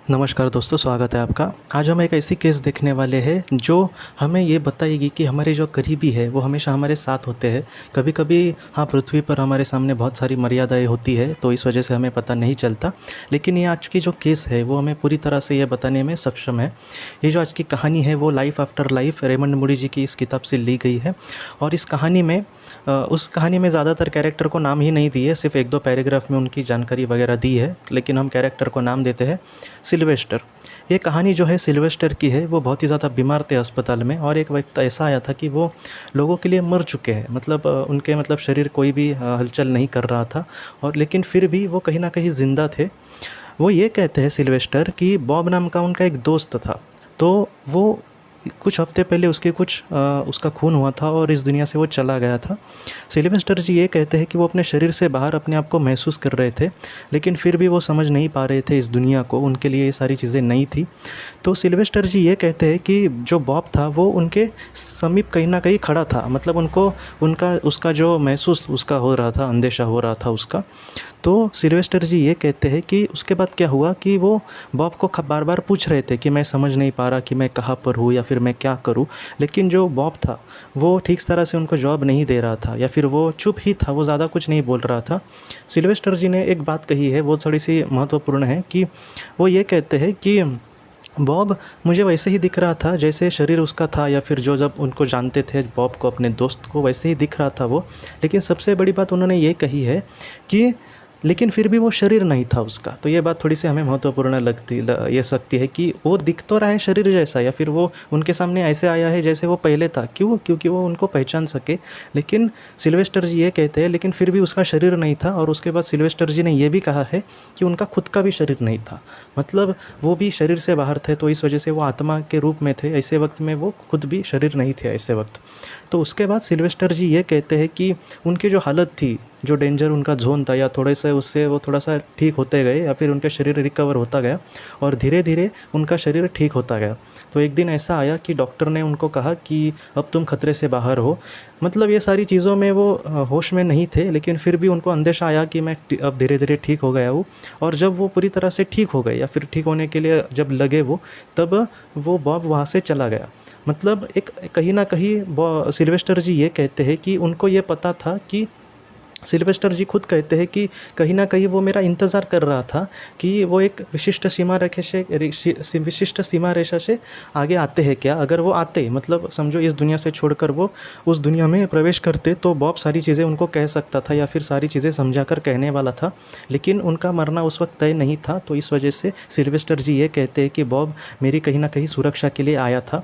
नमस्कार दोस्तों, स्वागत है आपका। आज हम एक ऐसी केस देखने वाले हैं जो हमें ये बताएगी कि हमारे जो करीबी है वो हमेशा हमारे साथ होते हैं। कभी-कभी हाँ, पृथ्वी पर हमारे सामने बहुत सारी मर्यादाएं होती है, तो इस वजह से हमें पता नहीं चलता। लेकिन ये आज की जो केस है वो हमें पूरी तरह से ये बताने में सक्षम है। ये जो आज की कहानी है वो life after life Raymond Moody ji की इस किताब से ली गई है। और इस कहानी में उस कहानी में ज़्यादातर कैरेक्टर को नाम ही नहीं दिए, सिर्फ 1-2 पैराग्राफ में उनकी जानकारी वगैरह दी है, लेकिन हम कैरेक्टर को नाम देते हैं सिल्वेस्टर। ये कहानी जो है सिल्वेस्टर की है। वो बहुत ही ज़्यादा बीमार थे अस्पताल में, और एक वक्त ऐसा आया था कि वो लोगों के लिए मर चुके हैं। मतलब उनके शरीर कोई भी हलचल नहीं कर रहा था, और लेकिन फिर भी वो कहीं ना कहीं ज़िंदा थे। वो ये कहते हैं सिल्वेस्टर कि बॉब नाम का उनका एक दोस्त था, तो वो कुछ हफ्ते पहले उसका खून हुआ था और इस दुनिया से वो चला गया था। सिल्वेस्टर जी ये कहते हैं कि वो अपने शरीर से बाहर अपने आप को महसूस कर रहे थे, लेकिन फिर भी वो समझ नहीं पा रहे थे इस दुनिया को। उनके लिए ये सारी चीज़ें नई थी। तो सिल्वेस्टर जी ये कहते हैं कि जो बॉब था वो उनके समीप कहीं ना कहीं खड़ा था। मतलब उनको उसका जो महसूस उसका हो रहा था, अंदेशा हो रहा था उसका। तो सिल्वेस्टर जी ये कहते हैं कि उसके बाद क्या हुआ कि वो बॉब को बार बार पूछ रहे थे कि मैं समझ नहीं पा रहा कि मैं कहाँ पर हूँ या फिर मैं क्या करूँ। लेकिन जो बॉब था वो ठीक तरह से उनको जवाब नहीं दे रहा था, या फिर वो चुप ही था, वो ज़्यादा कुछ नहीं बोल रहा था। सिल्वेस्टर जी ने एक बात कही है, वो थोड़ी सी महत्वपूर्ण है, कि वो ये कहते हैं कि बॉब मुझे वैसे ही दिख रहा था जैसे शरीर उसका था, या फिर जो जब उनको जानते थे बॉब को, अपने दोस्त को, वैसे ही दिख रहा था वो। लेकिन सबसे बड़ी बात उन्होंने ये कही है कि लेकिन फिर भी वो शरीर नहीं था उसका। तो ये बात थोड़ी सी हमें महत्वपूर्ण ये सकती है कि वो दिख तो रहा है शरीर जैसा, या फिर वो उनके सामने ऐसे आया है जैसे वो पहले था। क्यों? क्योंकि वो उनको पहचान सके। लेकिन सिल्वेस्टर जी ये कहते हैं लेकिन फिर भी उसका शरीर नहीं था। और उसके बाद सिल्वेस्टर जी ने ये भी कहा है कि उनका खुद का भी शरीर नहीं था। मतलब वो भी शरीर से बाहर थे, तो इस वजह से वो आत्मा के रूप में थे। ऐसे वक्त में वो खुद भी शरीर नहीं थे ऐसे वक्त। तो उसके बाद सिल्वेस्टर जी ये कहते हैं कि उनकी जो हालत थी, जो डेंजर उनका जोन था, या थोड़े से उससे वो थोड़ा सा ठीक होते गए, या फिर उनका शरीर रिकवर होता गया और धीरे धीरे उनका शरीर ठीक होता गया। तो एक दिन ऐसा आया कि डॉक्टर ने उनको कहा कि अब तुम खतरे से बाहर हो। मतलब ये सारी चीज़ों में वो होश में नहीं थे, लेकिन फिर भी उनको अंदेशा आया कि मैं अब धीरे धीरे ठीक हो गया हूँ। और जब वो पूरी तरह से ठीक हो गए, या फिर ठीक होने के लिए जब लगे वो, तब वो बॉब वहाँ से चला गया। मतलब एक कहीं ना कहीं सिल्वेस्टर जी ये कहते हैं कि उनको ये पता था कि सिल्वेस्टर जी खुद कहते हैं कि कहीं ना कहीं वो मेरा इंतज़ार कर रहा था कि वो एक विशिष्ट सीमा रेखा से आगे आते हैं क्या। अगर वो आते, मतलब समझो इस दुनिया से छोड़कर वो उस दुनिया में प्रवेश करते, तो बॉब सारी चीज़ें उनको कह सकता था, या फिर सारी चीज़ें समझा कर कहने वाला था। लेकिन उनका मरना उस वक्त तय नहीं था। तो इस वजह से सिल्वेस्टर जी ये कहते हैं कि बॉब मेरी कहीं ना कहीं सुरक्षा के लिए आया था।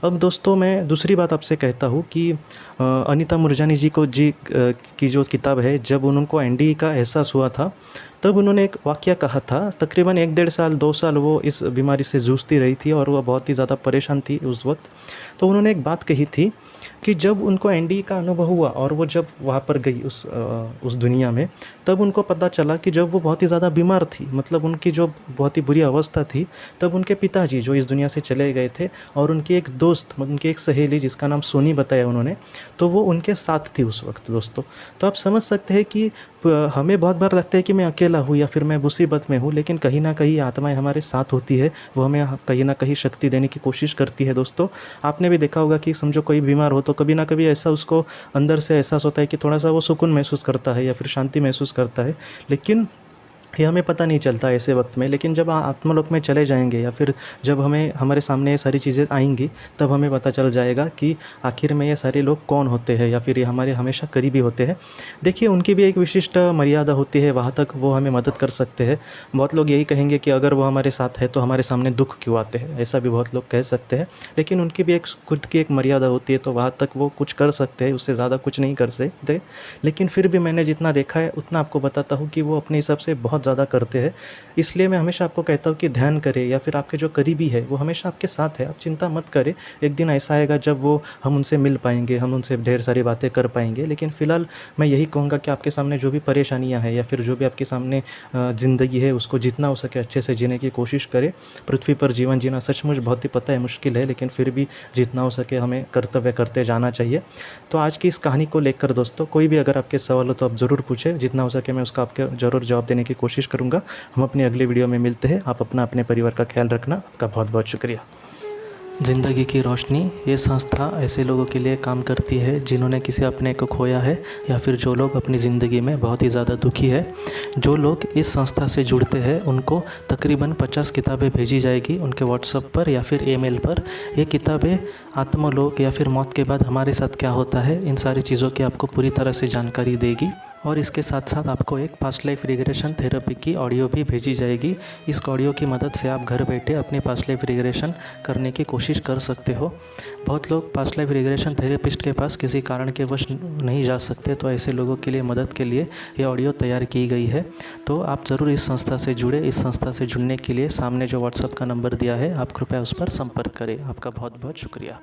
अब दोस्तों, मैं दूसरी बात आपसे कहता हूँ कि अनीता मूरजानी जी की जो किताब है, जब उनको एनडी का एहसास हुआ था, तब उन्होंने एक वाक़या कहा था। तकरीबन 1-1.5 साल 2 साल वो इस बीमारी से जूझती रही थी, और वो बहुत ही ज़्यादा परेशान थी उस वक्त। तो उन्होंने एक बात कही थी कि जब उनको एनडी का अनुभव हुआ और वो जब वहाँ पर गई उस दुनिया में, तब उनको पता चला कि जब वो बहुत ही ज़्यादा बीमार थी, मतलब उनकी जो बहुत ही बुरी अवस्था थी, तब उनके पिताजी जो इस दुनिया से चले गए थे, और उनकी एक दोस्त, उनकी एक सहेली जिसका नाम सोनी बताया उन्होंने, तो वो उनके साथ थी उस वक्त दोस्तों। तो आप समझ सकते हैं कि हमें बहुत बार लगता है कि मैं अकेला हूँ या फिर मैं मुसीबत में हूँ, लेकिन कहीं ना कहीं आत्माएं हमारे साथ होती है। वो हमें कहीं ना कहीं शक्ति देने की कोशिश करती है दोस्तों। आपने भी देखा होगा कि समझो कोई बीमार हो तो कभी ना कभी ऐसा उसको अंदर से एहसास होता है कि थोड़ा सा वो सुकून महसूस करता है या फिर शांति महसूस करता है, लेकिन ये हमें पता नहीं चलता ऐसे वक्त में। लेकिन जब आत्मलोक में चले जाएंगे, या फिर जब हमारे सामने ये सारी चीज़ें आएंगी, तब हमें पता चल जाएगा कि आखिर में ये सारे लोग कौन होते हैं, या फिर ये हमारे हमेशा करीबी होते हैं। देखिए, उनकी भी एक विशिष्ट मर्यादा होती है, वहाँ तक वो हमें मदद कर सकते हैं। बहुत लोग यही कहेंगे कि अगर वो हमारे साथ है तो हमारे सामने दुख क्यों आते हैं, ऐसा भी बहुत लोग कह सकते हैं। लेकिन उनकी भी एक खुद की एक मर्यादा होती है, तो वहाँ तक वो कुछ कर सकते हैं, उससे ज़्यादा कुछ नहीं कर सकते। लेकिन फिर भी मैंने जितना देखा है उतना आपको बताता हूँ कि वो अपने हिसाब से बहुत ज़्यादा करते हैं। इसलिए मैं हमेशा आपको कहता हूँ कि ध्यान करें, या फिर आपके जो करीबी है वो हमेशा आपके साथ है, आप चिंता मत करें। एक दिन ऐसा आएगा जब हम उनसे मिल पाएंगे, हम उनसे ढेर सारी बातें कर पाएंगे। लेकिन फ़िलहाल मैं यही कहूँगा कि आपके सामने जो भी परेशानियाँ हैं, या फिर जो भी आपके सामने ज़िंदगी है, उसको जितना हो सके अच्छे से जीने की कोशिश करें। पृथ्वी पर जीवन जीना सचमुच बहुत ही पता है मुश्किल है, लेकिन फिर भी जितना हो सके हमें कर्तव्य करते जाना चाहिए। तो आज की इस कहानी को लेकर दोस्तों कोई भी अगर आपके सवाल हो तो आप ज़रूर पूछें, जितना हो सके मैं उसका आपके ज़रूर जवाब देने की कोशिश कोशिश करूँगा। हम अपनी अगले वीडियो में मिलते हैं। आप अपना अपने परिवार का ख्याल रखना। आपका बहुत बहुत शुक्रिया। ज़िंदगी की रोशनी ये संस्था ऐसे लोगों के लिए काम करती है जिन्होंने किसी अपने को खोया है या फिर जो लोग अपनी ज़िंदगी में बहुत ही ज़्यादा दुखी है। जो लोग इस संस्था से जुड़ते हैं उनको तकरीबन 50 किताबें भेजी जाएगी उनके व्हाट्सएप पर या फिर ईमेल पर। ये किताबें आत्मलोक या फिर मौत के बाद हमारे साथ क्या होता है, इन सारी चीज़ों की आपको पूरी तरह से जानकारी देगी। और इसके साथ साथ आपको एक पास्ट लाइफ रिग्रेशन थेरेपी की ऑडियो भी भेजी जाएगी। इस ऑडियो की मदद से आप घर बैठे अपनी पास्ट लाइफ रिग्रेशन करने की कोशिश कर सकते हो। बहुत लोग पास्ट लाइफ रिग्रेशन थेरेपिस्ट के पास किसी कारण के वश नहीं जा सकते, तो ऐसे लोगों के लिए मदद के लिए ये ऑडियो तैयार की गई है। तो आप ज़रूर इस संस्था से जुड़े। इस संस्था से जुड़ने के लिए सामने जो व्हाट्सएप का नंबर दिया है, आप कृपया उस पर संपर्क करें। आपका बहुत बहुत शुक्रिया।